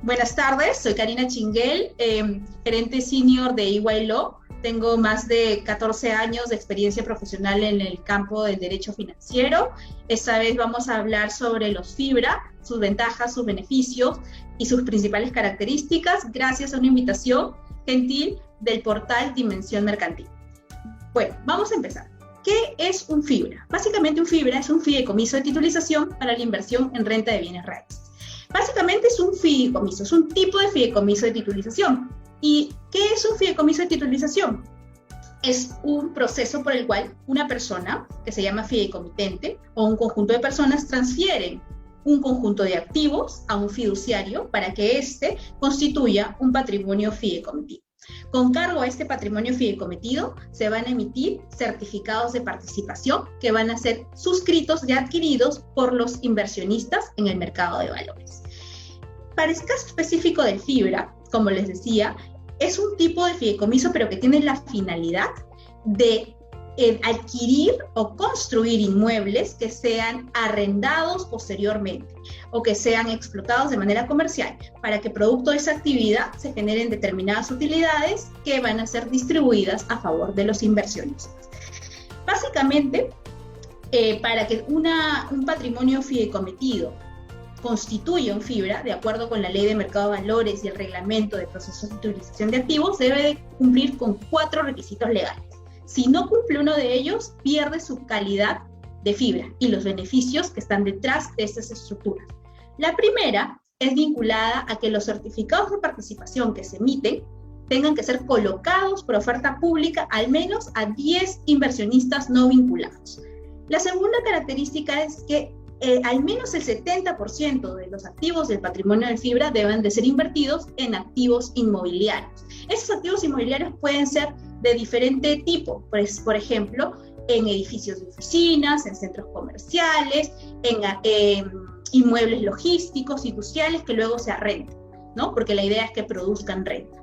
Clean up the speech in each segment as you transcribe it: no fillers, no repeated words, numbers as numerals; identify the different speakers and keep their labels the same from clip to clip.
Speaker 1: Buenas tardes, soy Karina Chinguel, gerente senior de EY Law. Tengo más de 14 años de experiencia profesional en el campo del derecho financiero. Esta vez vamos a hablar sobre los FIBRA, sus ventajas, sus beneficios y sus principales características, gracias a una invitación gentil del portal Dimensión Mercantil. Bueno, vamos a empezar. ¿Qué es un FIBRA? Básicamente un FIBRA es un fideicomiso de titulización para la inversión en renta de bienes raíces. Básicamente es un fideicomiso, es un tipo de fideicomiso de titulización. ¿Y qué es un fideicomiso de titulización? Es un proceso por el cual una persona, que se llama fideicomitente, o un conjunto de personas transfieren un conjunto de activos a un fiduciario para que éste constituya un patrimonio fideicomitido. Con cargo a este patrimonio fideicomitido se van a emitir certificados de participación que van a ser suscritos y adquiridos por los inversionistas en el mercado de valores. Para el caso específico del FIBRA, como les decía, es un tipo de fideicomiso pero que tiene la finalidad de adquirir o construir inmuebles que sean arrendados posteriormente o que sean explotados de manera comercial para que producto de esa actividad se generen determinadas utilidades que van a ser distribuidas a favor de los inversionistas. Básicamente, para que un patrimonio fideicomitido constituye un FIBRA, de acuerdo con la Ley de Mercado de Valores y el Reglamento de Procesos de Titulización de Activos, debe de cumplir con 4 requisitos legales. Si no cumple uno de ellos, pierde su calidad de FIBRA y los beneficios que están detrás de estas estructuras. La primera es vinculada a que los certificados de participación que se emiten tengan que ser colocados por oferta pública al menos a 10 inversionistas no vinculados. La segunda característica es que al menos el 70% de los activos del patrimonio del FIBRA deben de ser invertidos en activos inmobiliarios. Esos activos inmobiliarios pueden ser de diferente tipo, pues, por ejemplo, en edificios de oficinas, en centros comerciales, en inmuebles logísticos, industriales que luego se arrendan, ¿no? Porque la idea es que produzcan renta.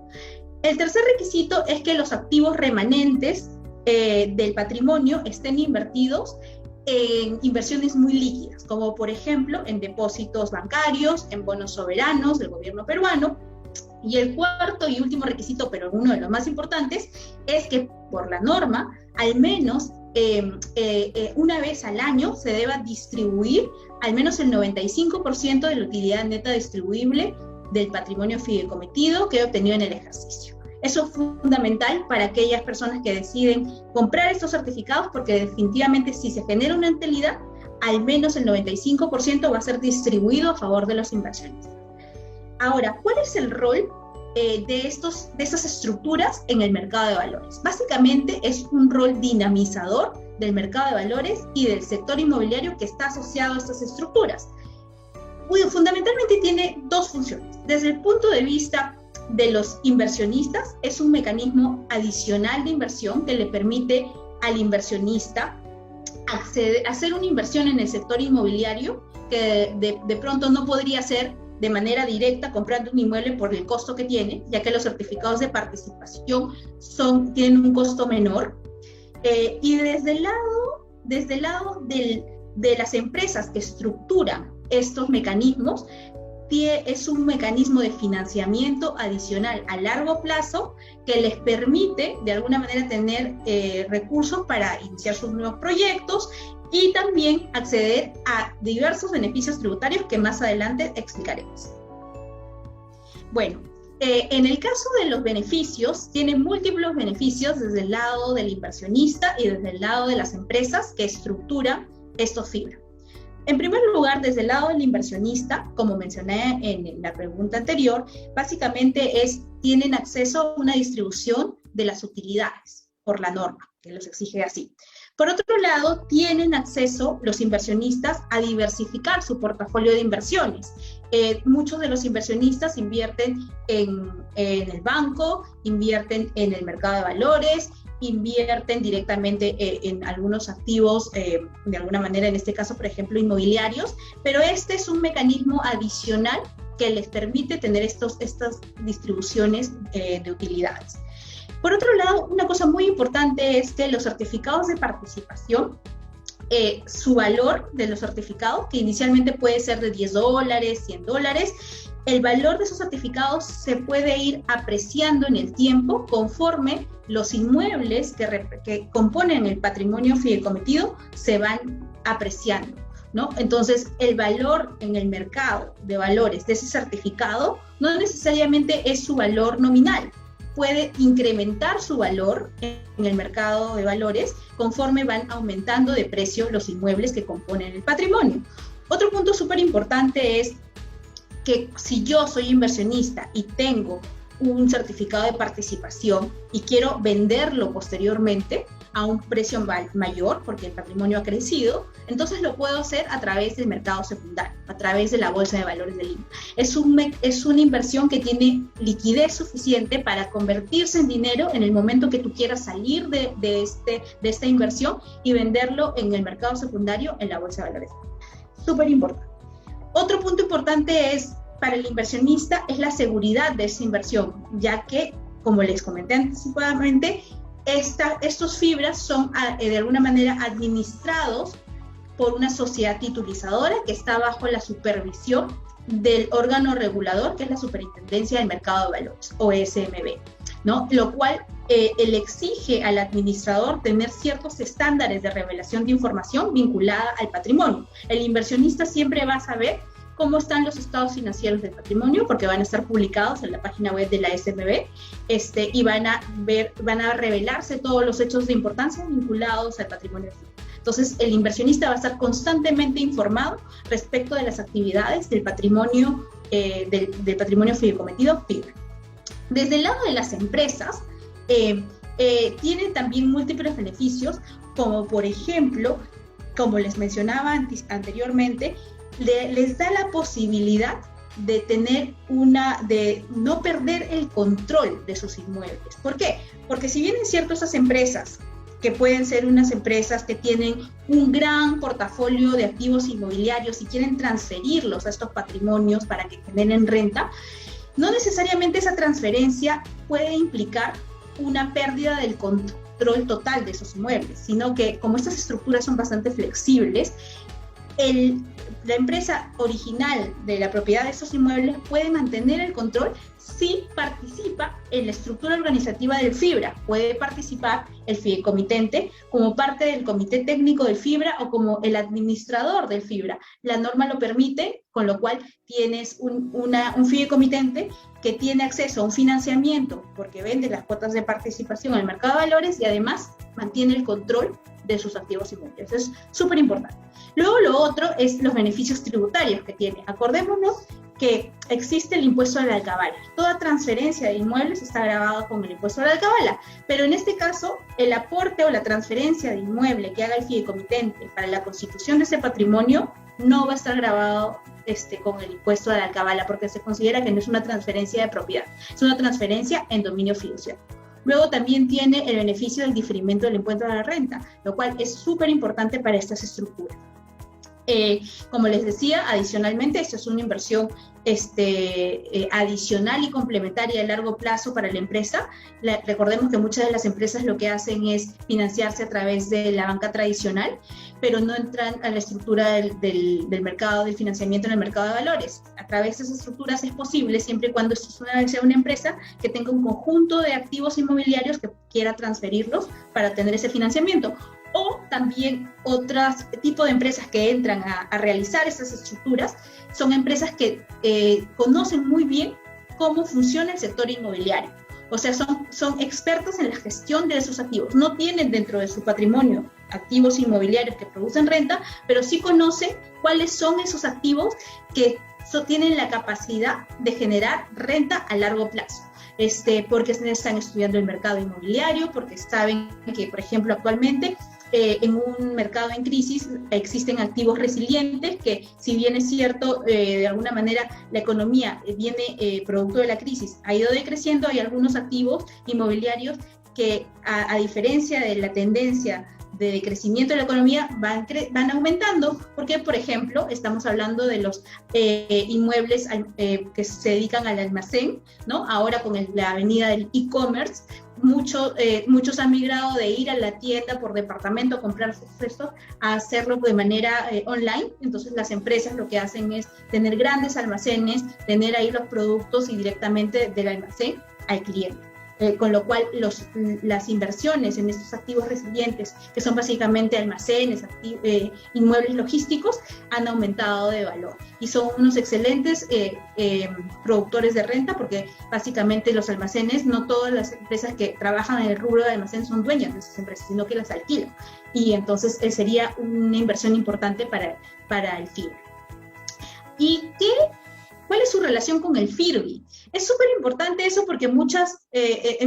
Speaker 1: El tercer requisito es que los activos remanentes del patrimonio estén invertidos en inversiones muy líquidas, como por ejemplo en depósitos bancarios, en bonos soberanos del gobierno peruano. Y el cuarto y último requisito, pero uno de los más importantes, es que por la norma, al menos una vez al año se deba distribuir al menos el 95% de la utilidad neta distribuible del patrimonio fideicomitido que he obtenido en el ejercicio. Eso es fundamental para aquellas personas que deciden comprar estos certificados, porque definitivamente si se genera una utilidad, al menos el 95% va a ser distribuido a favor de los inversionistas. Ahora, ¿cuál es el rol de estas estructuras en el mercado de valores? Básicamente es un rol dinamizador del mercado de valores y del sector inmobiliario que está asociado a estas estructuras. Fundamentalmente tiene dos funciones. Desde el punto de vista de los inversionistas, es un mecanismo adicional de inversión que le permite al inversionista hacer una inversión en el sector inmobiliario que de pronto no podría hacer de manera directa comprando un inmueble por el costo que tiene, ya que los certificados de participación tienen un costo menor. Y desde el lado de las empresas que estructuran estos mecanismos, es un mecanismo de financiamiento adicional a largo plazo que les permite de alguna manera tener recursos para iniciar sus nuevos proyectos y también acceder a diversos beneficios tributarios que más adelante explicaremos. Bueno, en el caso de los beneficios, tienen múltiples beneficios desde el lado del inversionista y desde el lado de las empresas que estructuran estos FIBRA. En primer lugar, desde el lado del inversionista, como mencioné en la pregunta anterior, básicamente tienen acceso a una distribución de las utilidades por la norma, que los exige así. Por otro lado, tienen acceso los inversionistas a diversificar su portafolio de inversiones. Muchos de los inversionistas invierten en el banco, invierten en el mercado de valores, invierten directamente en algunos activos, de alguna manera, en este caso, por ejemplo, inmobiliarios, pero este es un mecanismo adicional que les permite tener estas distribuciones de utilidades. Por otro lado, una cosa muy importante es que los certificados de participación, su valor de los certificados, que inicialmente puede ser de $10, $100, el valor de esos certificados se puede ir apreciando en el tiempo conforme los inmuebles que componen el patrimonio fideicometido se van apreciando, ¿no? Entonces, el valor en el mercado de valores de ese certificado no necesariamente es su valor nominal, puede incrementar su valor en el mercado de valores conforme van aumentando de precio los inmuebles que componen el patrimonio. Otro punto súper importante es que si yo soy inversionista y tengo un certificado de participación y quiero venderlo posteriormente a un precio mayor porque el patrimonio ha crecido, entonces lo puedo hacer a través del mercado secundario, a través de la Bolsa de Valores de Lima. Es una inversión que tiene liquidez suficiente para convertirse en dinero en el momento que tú quieras salir de esta inversión y venderlo en el mercado secundario en la Bolsa de Valores. Súper importante. Otro punto importante para el inversionista es la seguridad de esa inversión, ya que, como les comenté anticipadamente, estos fibras son de alguna manera administrados por una sociedad titulizadora que está bajo la supervisión del órgano regulador, que es la Superintendencia del Mercado de Valores, o SMB, ¿no? Lo cual le exige al administrador tener ciertos estándares de revelación de información vinculada al patrimonio. El inversionista siempre va a saber cómo están los estados financieros del patrimonio, porque van a estar publicados en la página web de la SMB, y van a revelarse todos los hechos de importancia vinculados al patrimonio. Entonces, el inversionista va a estar constantemente informado respecto de las actividades del patrimonio, del patrimonio fideicometido FIBRA. Desde el lado de las empresas, tienen también múltiples beneficios, como por ejemplo, como les mencionaba anteriormente, les da la posibilidad de no perder el control de sus inmuebles. ¿Por qué? Porque si bien es cierto, esas empresas, que pueden ser unas empresas que tienen un gran portafolio de activos inmobiliarios y quieren transferirlos a estos patrimonios para que generen renta, no necesariamente esa transferencia puede implicar una pérdida del control total de esos inmuebles, sino que como estas estructuras son bastante flexibles, la empresa original de la propiedad de esos inmuebles puede mantener el control si participa en la estructura organizativa del FIBRA. Puede participar el fideicomitente como parte del comité técnico del FIBRA o como el administrador del FIBRA. La norma lo permite, con lo cual tienes un fideicomitente que tiene acceso a un financiamiento porque vende las cuotas de participación en el mercado de valores y además mantiene el control de sus activos inmobiliarios. Es súper importante. Luego lo otro es los beneficios tributarios que tiene. Acordémonos que existe el impuesto a la alcabala. Toda transferencia de inmuebles está grabada con el impuesto a la alcabala, pero en este caso el aporte o la transferencia de inmueble que haga el fideicomitente para la constitución de ese patrimonio no va a estar grabado con el impuesto a la alcabala porque se considera que no es una transferencia de propiedad, es una transferencia en dominio fiduciario. Luego también tiene el beneficio del diferimiento del impuesto a la renta, lo cual es súper importante para estas estructuras. Como les decía, adicionalmente, esto es una inversión adicional y complementaria a largo plazo para la empresa. Recordemos que muchas de las empresas lo que hacen es financiarse a través de la banca tradicional, pero no entran a la estructura del mercado del financiamiento en el mercado de valores. A través de esas estructuras es posible siempre y cuando esto sea una empresa que tenga un conjunto de activos inmobiliarios que quiera transferirlos para tener ese financiamiento. O también otros tipos de empresas que entran a realizar esas estructuras son empresas que conocen muy bien cómo funciona el sector inmobiliario. O sea, son expertos en la gestión de esos activos. No tienen dentro de su patrimonio activos inmobiliarios que producen renta, pero sí conocen cuáles son esos activos que tienen la capacidad de generar renta a largo plazo. Porque están estudiando el mercado inmobiliario, porque saben que, por ejemplo, actualmente en un mercado en crisis existen activos resilientes que, si bien es cierto, de alguna manera la economía viene producto de la crisis, ha ido decreciendo. Hay algunos activos inmobiliarios que, a diferencia de la tendencia de crecimiento de la economía van aumentando, porque, por ejemplo, estamos hablando de los inmuebles que se dedican al almacén, ¿no? Ahora con la avenida del e-commerce, muchos han migrado de ir a la tienda por departamento a comprar sus restos a hacerlo de manera online. Entonces las empresas lo que hacen es tener grandes almacenes, tener ahí los productos y directamente del almacén al cliente. Con lo cual las inversiones en estos activos resilientes, que son básicamente almacenes, inmuebles logísticos, han aumentado de valor y son unos excelentes productores de renta, porque básicamente los almacenes, no todas las empresas que trabajan en el rubro de almacén son dueñas de esas empresas, sino que las alquilan, y entonces sería una inversión importante para el FIBRA. ¿Y cuál es su relación con el FIRBI? Es súper importante eso, porque en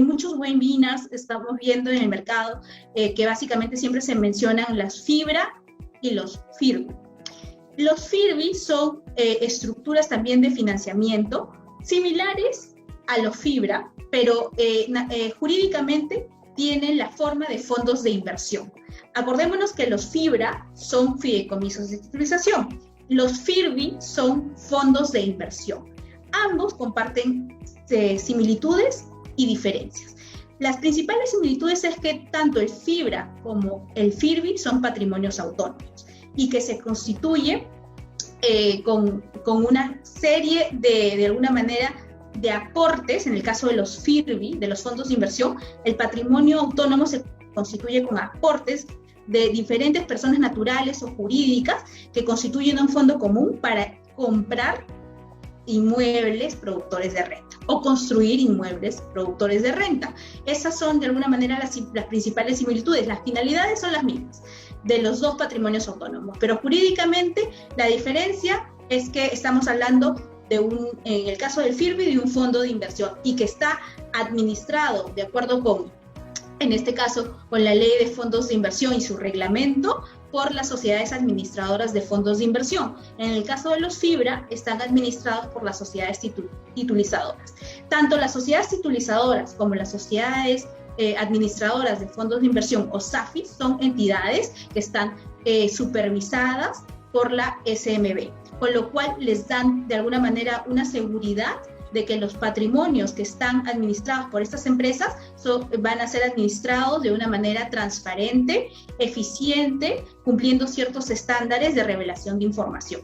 Speaker 1: muchos webinars estamos viendo en el mercado que básicamente siempre se mencionan las FIBRA y los FIRBI. Los FIRBI son estructuras también de financiamiento similares a los FIBRA, pero jurídicamente tienen la forma de fondos de inversión. Acordémonos que los FIBRA son fideicomisos de titulización. Los FIRBI son fondos de inversión. Ambos comparten similitudes y diferencias. Las principales similitudes es que tanto el FIBRA como el FIRBI son patrimonios autónomos y que se constituye con una serie de alguna manera, de aportes. En el caso de los FIRBI, de los fondos de inversión, el patrimonio autónomo se constituye con aportes de diferentes personas naturales o jurídicas que constituyen un fondo común para comprar inmuebles productores de renta o construir inmuebles productores de renta. Esas son de alguna manera las principales similitudes. Las finalidades son las mismas de los dos patrimonios autónomos, pero jurídicamente la diferencia es que estamos hablando en el caso del FIRBI, de un fondo de inversión, y que está administrado de acuerdo con, en este caso, con la ley de fondos de inversión y su reglamento, por las sociedades administradoras de fondos de inversión. En el caso de los FIBRA, están administrados por las sociedades titulizadoras. Tanto las sociedades titulizadoras como las sociedades administradoras de fondos de inversión, o SAFIs, son entidades que están supervisadas por la SMB, con lo cual les dan de alguna manera una seguridad de que los patrimonios que están administrados por estas empresas van a ser administrados de una manera transparente, eficiente, cumpliendo ciertos estándares de revelación de información.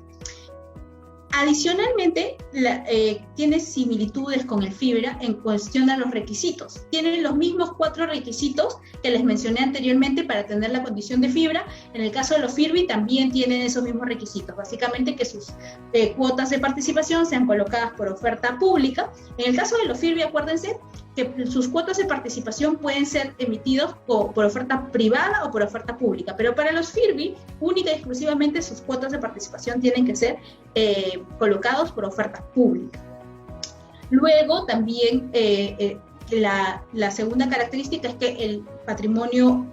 Speaker 1: Adicionalmente, tiene similitudes con el FIBRA en cuestión a los requisitos. Tienen los mismos 4 requisitos que les mencioné anteriormente para tener la condición de FIBRA. En el caso de los FIRBI también tienen esos mismos requisitos. Básicamente que sus cuotas de participación sean colocadas por oferta pública. En el caso de los FIRBI, acuérdense que sus cuotas de participación pueden ser emitidos por oferta privada o por oferta pública, pero para los FIRBI, única y exclusivamente sus cuotas de participación tienen que ser colocados por oferta pública. Luego también la segunda característica es que el patrimonio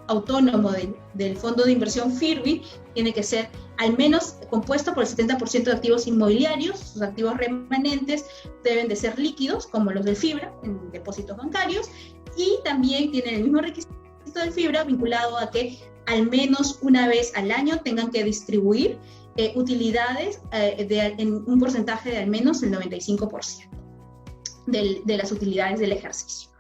Speaker 1: autónomo del fondo de inversión FIRBI tiene que ser al menos compuesto por el 70% de activos inmobiliarios. Sus activos remanentes deben de ser líquidos, como los del FIBRA, en depósitos bancarios, y también tienen el mismo requisito del FIBRA vinculado a que al menos una vez al año tengan que distribuir utilidades en un porcentaje de al menos el 95% de las utilidades del ejercicio.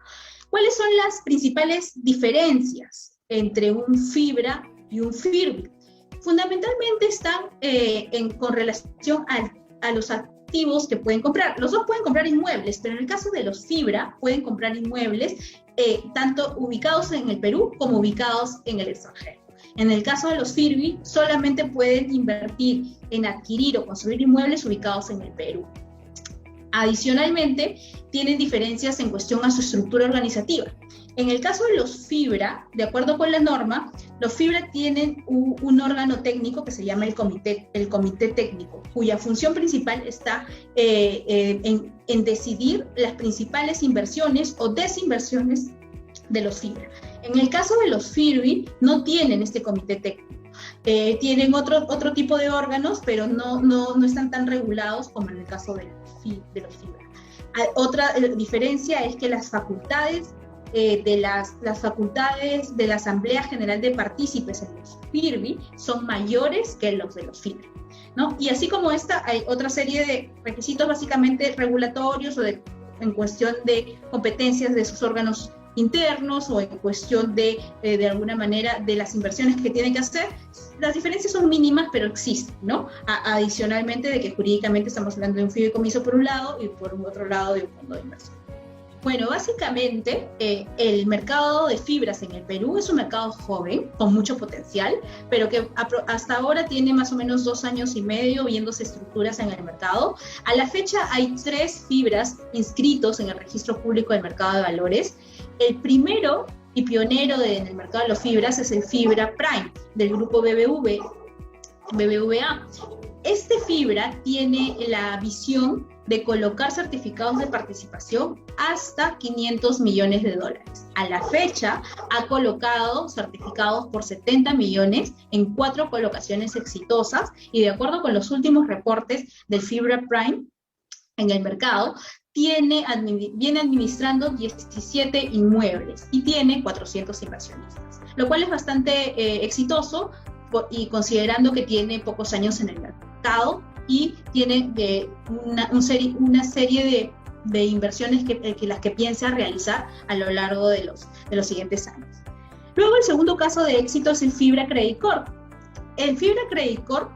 Speaker 1: ¿Cuáles son las principales diferencias entre un FIBRA y un FIRBI? Fundamentalmente están con relación a los activos que pueden comprar. Los dos pueden comprar inmuebles, pero en el caso de los FIBRA pueden comprar inmuebles tanto ubicados en el Perú como ubicados en el extranjero. En el caso de los FIRBI, solamente pueden invertir en adquirir o construir inmuebles ubicados en el Perú. Adicionalmente, tienen diferencias en cuestión a su estructura organizativa. En el caso de los FIBRA, de acuerdo con la norma, los FIBRA tienen un órgano técnico que se llama el comité técnico, cuya función principal está en decidir las principales inversiones o desinversiones de los FIBRA. En el caso de los FIRBI, no tienen este comité técnico. Tienen otro tipo de órganos, pero no están tan regulados como en el caso de los FIBRA. Otra diferencia es que las facultades de las facultades de la Asamblea General de Partícipes en los FIRBI son mayores que los de los FIBRA, ¿no? Y así como esta, hay otra serie de requisitos básicamente regulatorios o en cuestión de competencias de sus órganos internos o en cuestión de alguna manera, de las inversiones que tienen que hacer. Las diferencias son mínimas, pero existen, ¿no? Adicionalmente de que jurídicamente estamos hablando de un fideicomiso por un lado y por otro lado de un fondo de inversión. Bueno, básicamente el mercado de fibras en el Perú es un mercado joven, con mucho potencial, pero que hasta ahora tiene más o menos 2 años y medio viéndose estructuras en el mercado. A la fecha hay 3 fibras inscritos en el Registro Público del Mercado de Valores. El primero y pionero en el mercado de las fibras es el Fibra Prime, del grupo BBVA. Este fibra tiene la visión de colocar certificados de participación hasta $500 millones. A la fecha, ha colocado certificados por 70 millones en 4 colocaciones exitosas y de acuerdo con los últimos reportes del Fibra Prime en el mercado, viene administrando 17 inmuebles y tiene 400 inversionistas, lo cual es bastante exitoso y considerando que tiene pocos años en el mercado y tiene una serie de inversiones que las que piensa realizar a lo largo de los siguientes años. Luego el segundo caso de éxito es el Fibra Credit Corp. El Fibra Credit Corp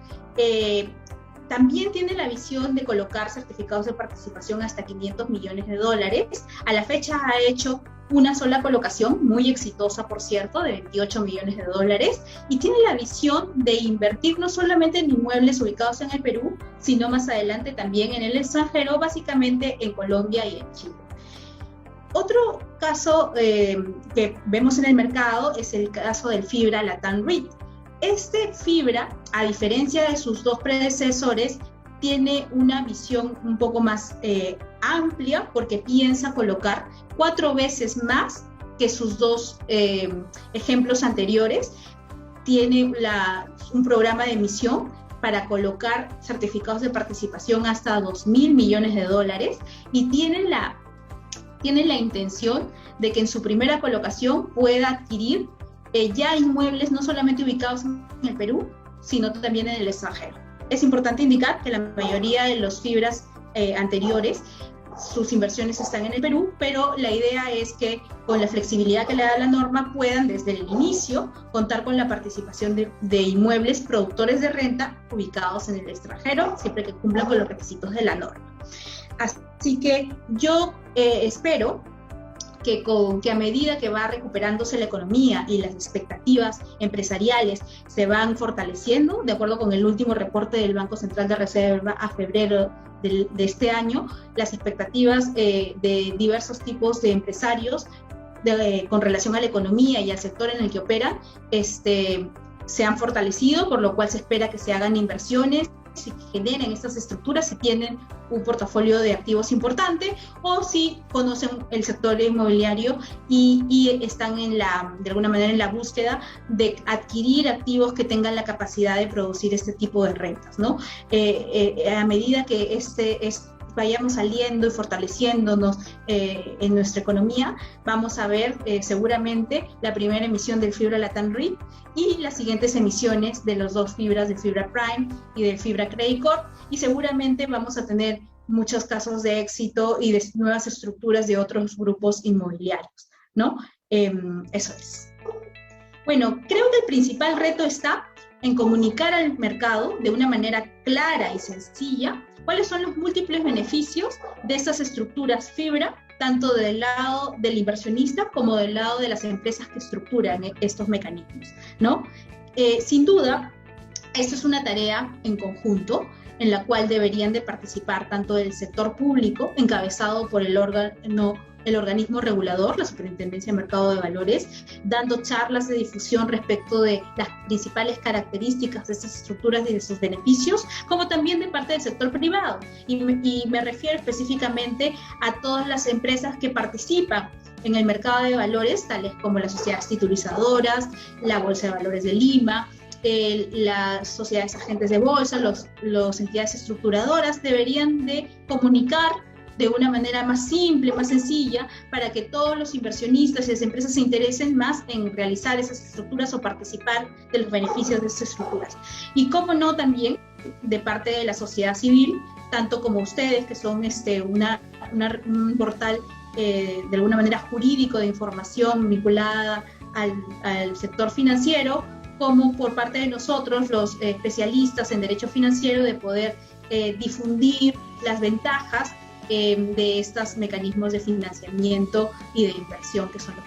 Speaker 1: también tiene la visión de colocar certificados de participación hasta $500 millones. A la fecha ha hecho una sola colocación, muy exitosa por cierto, de $28 millones, y tiene la visión de invertir no solamente en inmuebles ubicados en el Perú, sino más adelante también en el extranjero, básicamente en Colombia y en Chile. Otro caso que vemos en el mercado es el caso del Fibra Latam REIT. Este Fibra, a diferencia de sus 2 predecesores, tiene una visión un poco más amplia porque piensa colocar 4 veces más que sus 2 ejemplos anteriores. Tiene un programa de emisión para colocar certificados de participación hasta $2.000 millones y tiene la intención de que en su primera colocación pueda adquirir ya inmuebles no solamente ubicados en el Perú, sino también en el extranjero. Es importante indicar que la mayoría de los fibras anteriores, sus inversiones están en el Perú, pero la idea es que con la flexibilidad que le da la norma puedan desde el inicio contar con la participación de inmuebles productores de renta ubicados en el extranjero, siempre que cumplan con los requisitos de la norma. Así que yo espero que a medida que va recuperándose la economía y las expectativas empresariales se van fortaleciendo, de acuerdo con el último reporte del Banco Central de Reserva a febrero de este año, las expectativas de diversos tipos de empresarios con relación a la economía y al sector en el que operan se han fortalecido, por lo cual se espera que se hagan inversiones, si generen estas estructuras, si tienen un portafolio de activos importante o si conocen el sector inmobiliario y están de alguna manera en la búsqueda de adquirir activos que tengan la capacidad de producir este tipo de rentas, ¿no? A medida que vayamos saliendo y fortaleciéndonos en nuestra economía, vamos a ver seguramente la primera emisión del Fibra Latam REIT y las siguientes emisiones de los 2 fibras, del Fibra Prime y del Fibra Credit Corp, y seguramente vamos a tener muchos casos de éxito y de nuevas estructuras de otros grupos inmobiliarios, ¿no? Eso es. Bueno, creo que el principal reto está en comunicar al mercado de una manera clara y sencilla cuáles son los múltiples beneficios de estas estructuras fibra, tanto del lado del inversionista como del lado de las empresas que estructuran estos mecanismos, ¿no? Sin duda, esto es una tarea en conjunto en la cual deberían de participar tanto el sector público, encabezado por el organismo regulador, la Superintendencia de Mercado de Valores, dando charlas de difusión respecto de las principales características de estas estructuras y de sus beneficios, como también de parte del sector privado. Y me refiero específicamente a todas las empresas que participan en el mercado de valores, tales como las sociedades titulizadoras, la Bolsa de Valores de Lima, las sociedades agentes de bolsa, las entidades estructuradoras deberían de comunicar de una manera más simple, más sencilla, para que todos los inversionistas y las empresas se interesen más en realizar esas estructuras o participar de los beneficios de esas estructuras. Y cómo no, también de parte de la sociedad civil, tanto como ustedes, que son un portal de alguna manera jurídico de información vinculada al sector financiero, como por parte de nosotros, los especialistas en derecho financiero, de poder difundir las ventajas de estos mecanismos de financiamiento y de inversión que son los